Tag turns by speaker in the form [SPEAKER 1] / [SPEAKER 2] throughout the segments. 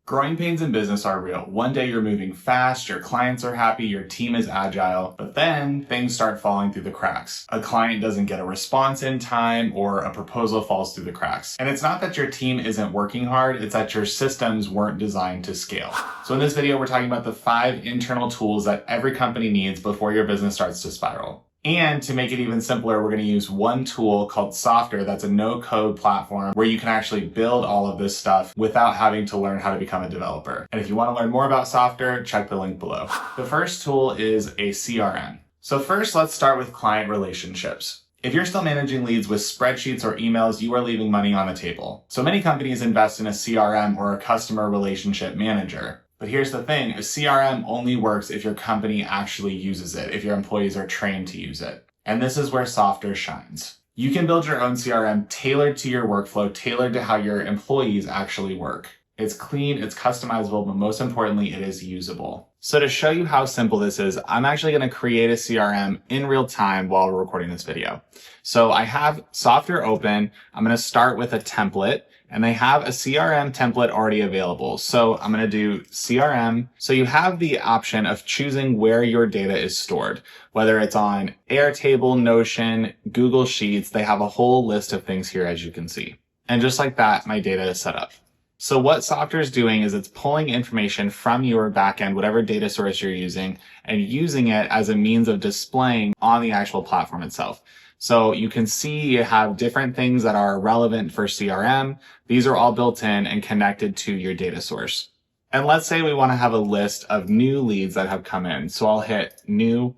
[SPEAKER 1] Growing pains in business are real. One day you're moving fast, your clients are happy, your team is agile, but then things start falling through the cracks. A client doesn't get a response in time, or a proposal falls through the cracks. And it's not that your team isn't working hard, it's that your systems weren't designed to scale. So in this video, we're talking about the 5 internal tools that every company needs before your business starts to spiral. And to make it even simpler, we're going to use one tool called Softr that's a no-code platform where you can actually build all of this stuff without having to learn how to become a developer. And if you want to learn more about Softr, check the link below. The first tool is a CRM. So first, let's start with client relationships. If you're still managing leads with spreadsheets or emails, you are leaving money on the table. So many companies invest in a CRM or a customer relationship manager. But here's the thing, a CRM only works if your company actually uses it, if your employees are trained to use it. And this is where Softr shines. You can build your own CRM tailored to your workflow, tailored to how your employees actually work. It's clean, it's customizable, but most importantly, it is usable. So to show you how simple this is, I'm actually going to create a CRM in real time while we're recording this video. So I have Softr open. I'm going to start with a template. And they have a CRM template already available. So I'm going to do CRM. So you have the option of choosing where your data is stored, whether it's on Airtable, Notion, Google Sheets. They have a whole list of things here, as you can see. And just like that, my data is set up. So what Softr is doing is it's pulling information from your backend, whatever data source you're using, and using it as a means of displaying on the actual platform itself. So you can see you have different things that are relevant for CRM. These are all built in and connected to your data source. And let's say we want to have a list of new leads that have come in. So I'll hit new,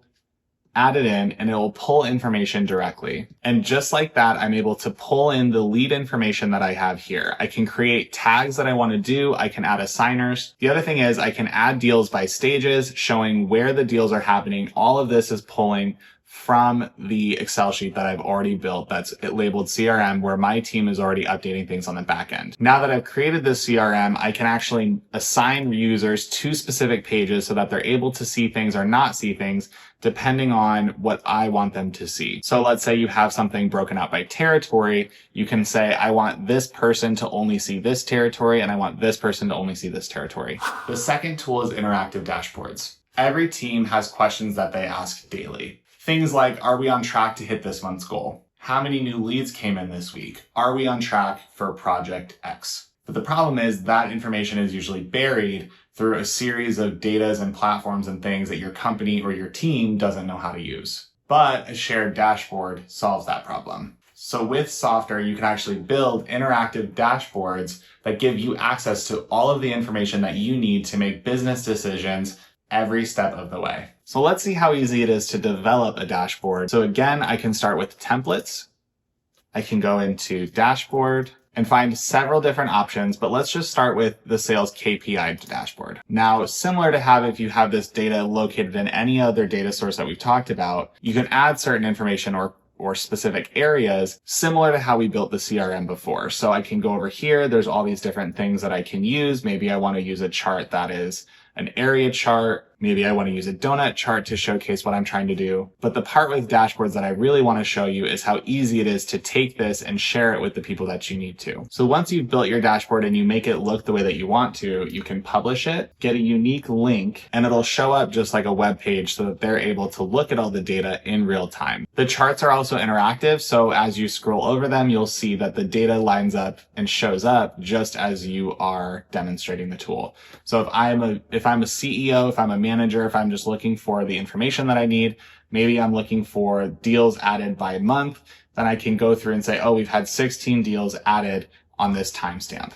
[SPEAKER 1] add it in, and it will pull information directly. And just like that, I'm able to pull in the lead information that I have here. I can create tags that I want to do. I can add assigners. The other thing is I can add deals by stages, showing where the deals are happening. All of this is pulling from the Excel sheet that I've already built that's labeled CRM, where my team is already updating things on the back end. Now that I've created this CRM, I can actually assign users to specific pages so that they're able to see things or not see things depending on what I want them to see. So let's say you have something broken out by territory. You can say, I want this person to only see this territory, and I want this person to only see this territory. The second tool is interactive dashboards. Every team has questions that they ask daily. Things like, are we on track to hit this month's goal? How many new leads came in this week? Are we on track for project X? But the problem is that information is usually buried through a series of datas and platforms and things that your company or your team doesn't know how to use. But a shared dashboard solves that problem. So with Softr, you can actually build interactive dashboards that give you access to all of the information that you need to make business decisions every step of the way. So let's see how easy it is to develop a dashboard. So again, I can start with templates. I can go into dashboard and find several different options, but let's just start with the sales KPI dashboard. Now, similar to how if you have this data located in any other data source that we've talked about, you can add certain information or specific areas, similar to how we built the CRM before. So I can go over here. There's all these different things that I can use. Maybe I want to use a chart that is an area chart. Maybe I want to use a donut chart to showcase what I'm trying to do. But the part with dashboards that I really want to show you is how easy it is to take this and share it with the people that you need to. So once you've built your dashboard and you make it look the way that you want to, you can publish it, get a unique link, and it'll show up just like a web page so that they're able to look at all the data in real time. The charts are also interactive. So as you scroll over them, you'll see that the data lines up and shows up just as you are demonstrating the tool. So if I'm a CEO, if I'm a manager, if I'm just looking for the information that I need, maybe I'm looking for deals added by month, then I can go through and say, oh, we've had 16 deals added on this timestamp.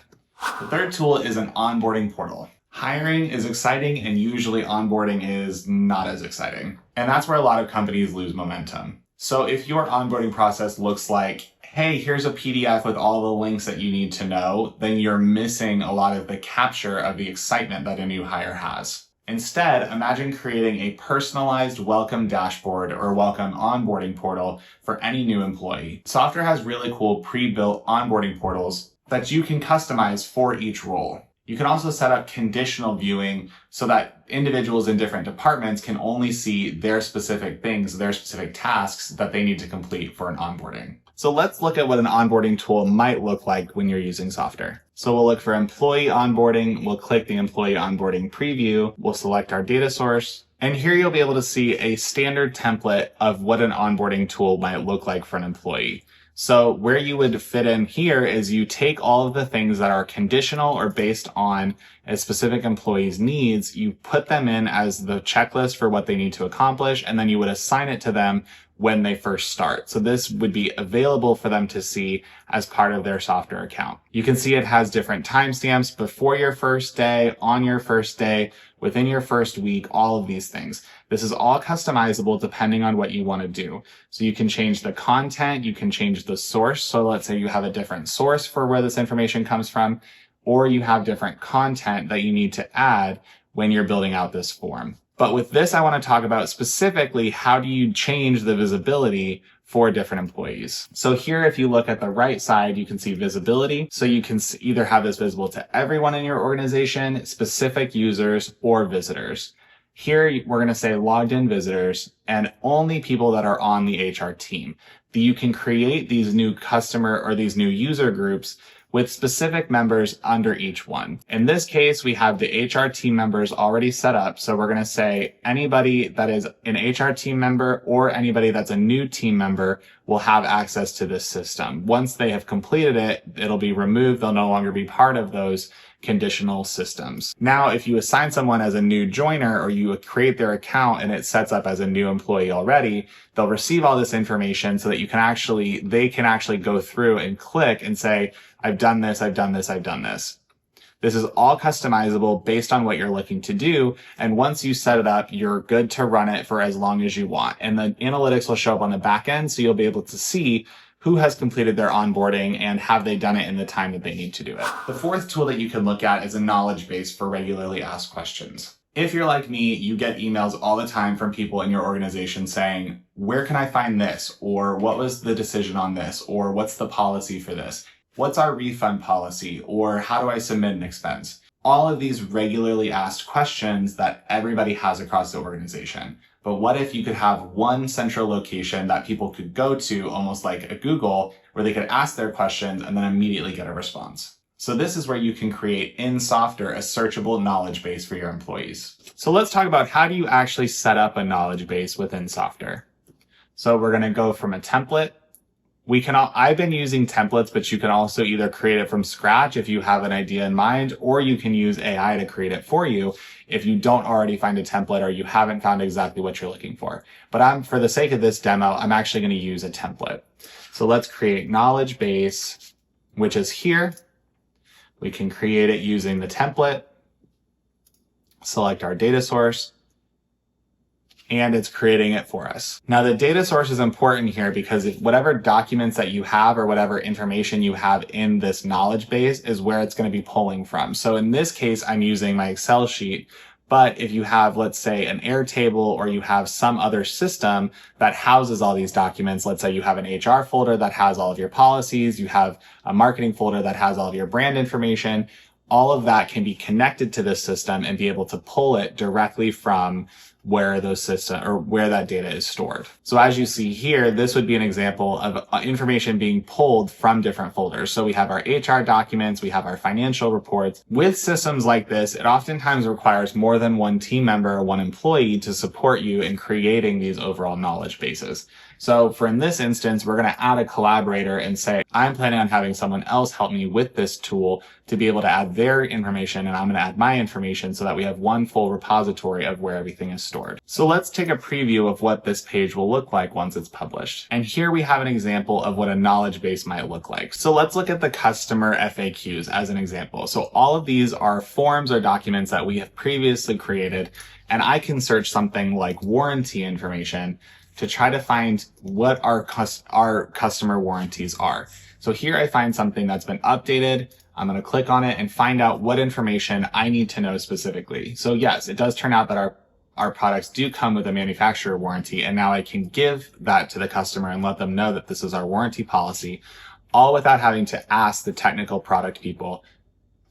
[SPEAKER 1] The third tool is an onboarding portal. Hiring is exciting and usually onboarding is not as exciting. And that's where a lot of companies lose momentum. So if your onboarding process looks like, hey, here's a PDF with all the links that you need to know, then you're missing a lot of the capture of the excitement that a new hire has. Instead, imagine creating a personalized welcome dashboard or welcome onboarding portal for any new employee. Softr has really cool pre-built onboarding portals that you can customize for each role. You can also set up conditional viewing so that individuals in different departments can only see their specific things, their specific tasks that they need to complete for an onboarding. So let's look at what an onboarding tool might look like when you're using Softr. So we'll look for employee onboarding. We'll click the employee onboarding preview. We'll select our data source. And here you'll be able to see a standard template of what an onboarding tool might look like for an employee. So where you would fit in here is you take all of the things that are conditional or based on a specific employee's needs, you put them in as the checklist for what they need to accomplish, and then you would assign it to them when they first start. So this would be available for them to see as part of their Softr account. You can see it has different timestamps before your first day, on your first day, within your first week, all of these things. This is all customizable depending on what you want to do. So you can change the content, you can change the source. So let's say you have a different source for where this information comes from, or you have different content that you need to add when you're building out this form. But with this, I want to talk about specifically how do you change the visibility for different employees. So here, if you look at the right side, you can see visibility. So you can either have this visible to everyone in your organization, specific users, or visitors. Here, we're going to say logged in visitors and only people that are on the HR team. You can create these new customer or these new user groups with specific members under each one. In this case, we have the HR team members already set up. So we're going to say anybody that is an HR team member or anybody that's a new team member will have access to this system. Once they have completed it, it'll be removed. They'll no longer be part of those conditional systems. Now, if you assign someone as a new joiner or you create their account and it sets up as a new employee already, they'll receive all this information so that they can actually go through and click and say, I've done this, I've done this, I've done this. This is all customizable based on what you're looking to do. And once you set it up, you're good to run it for as long as you want. And the analytics will show up on the back end. So you'll be able to see who has completed their onboarding and have they done it in the time that they need to do it. The fourth tool that you can look at is a knowledge base for regularly asked questions. If you're like me, you get emails all the time from people in your organization saying, where can I find this? Or what was the decision on this? Or what's the policy for this? What's our refund policy? Or how do I submit an expense? All of these regularly asked questions that everybody has across the organization. But what if you could have one central location that people could go to, almost like a Google, where they could ask their questions and then immediately get a response? So this is where you can create in Softr a searchable knowledge base for your employees. So let's talk about how do you actually set up a knowledge base within Softr. So we're going to go from a template. I've been using templates, but you can also either create it from scratch if you have an idea in mind, or you can use AI to create it for you if you don't already find a template or you haven't found exactly what you're looking for. But for the sake of this demo, I'm actually going to use a template. So let's create knowledge base, which is here. We can create it using the template, select our data source, and it's creating it for us. Now, the data source is important here because if whatever documents that you have or whatever information you have in this knowledge base is where it's going to be pulling from. So in this case, I'm using my Excel sheet. But if you have, let's say, an Airtable or you have some other system that houses all these documents, let's say you have an HR folder that has all of your policies, you have a marketing folder that has all of your brand information, all of that can be connected to this system and be able to pull it directly from where that data is stored. So as you see here, this would be an example of information being pulled from different folders. So we have our HR documents, we have our financial reports. With systems like this, it oftentimes requires more than one team member or one employee to support you in creating these overall knowledge bases. So in this instance, we're going to add a collaborator and say, I'm planning on having someone else help me with this tool to be able to add their information, and I'm going to add my information so that we have one full repository of where everything is stored. So let's take a preview of what this page will look like once it's published. And here we have an example of what a knowledge base might look like. So let's look at the customer FAQs as an example. So all of these are forms or documents that we have previously created, and I can search something like warranty information to try to find what our customer warranties are. So here I find something that's been updated. I'm going to click on it and find out what information I need to know specifically. So yes, it does turn out that our products do come with a manufacturer warranty, and now I can give that to the customer and let them know that this is our warranty policy, all without having to ask the technical product people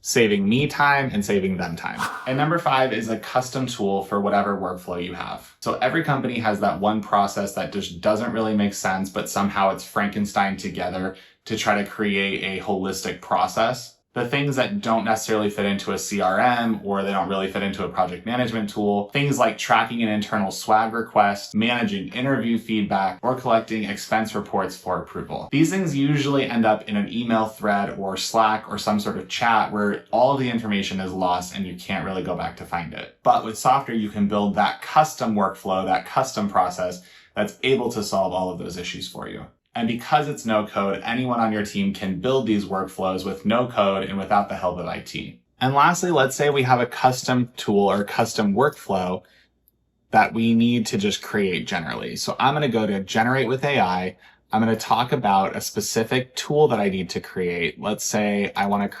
[SPEAKER 1] saving me time and saving them time. And number 5 is a custom tool for whatever workflow you have. So every company has that one process that just doesn't really make sense, but somehow it's Frankenstein together to try to create a holistic process. The things that don't necessarily fit into a CRM or they don't really fit into a project management tool, things like tracking an internal swag request, managing interview feedback, or collecting expense reports for approval. These things usually end up in an email thread or Slack or some sort of chat where all of the information is lost and you can't really go back to find it. But with Softr, you can build that custom workflow, that custom process that's able to solve all of those issues for you. And because it's no code, anyone on your team can build these workflows with no code and without the help of IT. And lastly, let's say we have a custom tool or custom workflow that we need to just create generally. So I'm going to go to Generate with AI. I'm going to talk about a specific tool that I need to create. Let's say I want to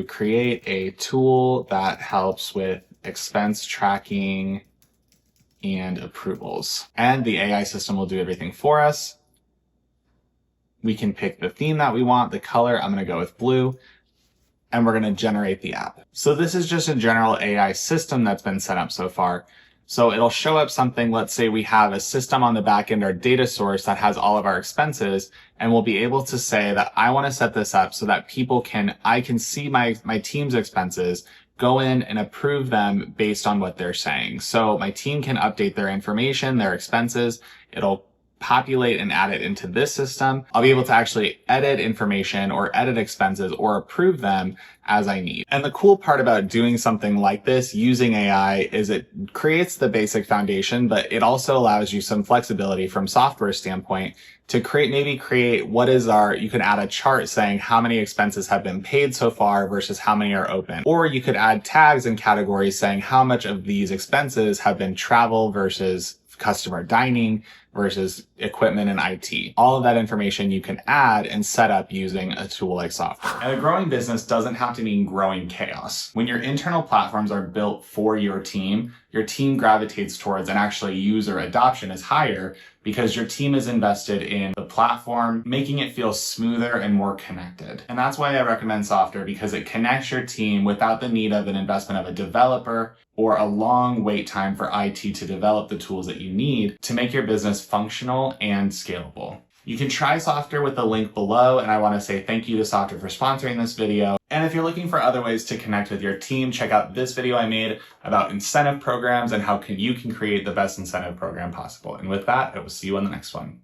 [SPEAKER 1] create a tool that helps with expense tracking and approvals. And the AI system will do everything for us. We can pick the theme that we want, the color. I'm going to go with blue, and we're going to generate the app. So this is just a general AI system that's been set up so far. So it'll show up something, let's say we have a system on the back end, our data source that has all of our expenses, and we'll be able to say that I want to set this up so that I can see my team's expenses, go in and approve them based on what they're saying. So my team can update their information, their expenses. It'll populate and add it into this system. I'll be able to actually edit information or edit expenses or approve them as I need. And the cool part about doing something like this using AI is it creates the basic foundation, but it also allows you some flexibility from Softr standpoint to create you can add a chart saying how many expenses have been paid so far versus how many are open. Or you could add tags and categories saying how much of these expenses have been travel versus customer dining versus equipment and IT. All of that information you can add and set up using a tool like Softr. And a growing business doesn't have to mean growing chaos. When your internal platforms are built for your team gravitates towards, and actually user adoption is higher because your team is invested in the platform, making it feel smoother and more connected. And that's why I recommend Softr, because it connects your team without the need of an investment of a developer or a long wait time for IT to develop the tools that you need to make your business functional and scalable. You can try Softr with the link below, and I want to say thank you to Softr for sponsoring this video. And if you're looking for other ways to connect with your team, check out this video I made about incentive programs and how you can create the best incentive program possible. And with that, I will see you on the next one.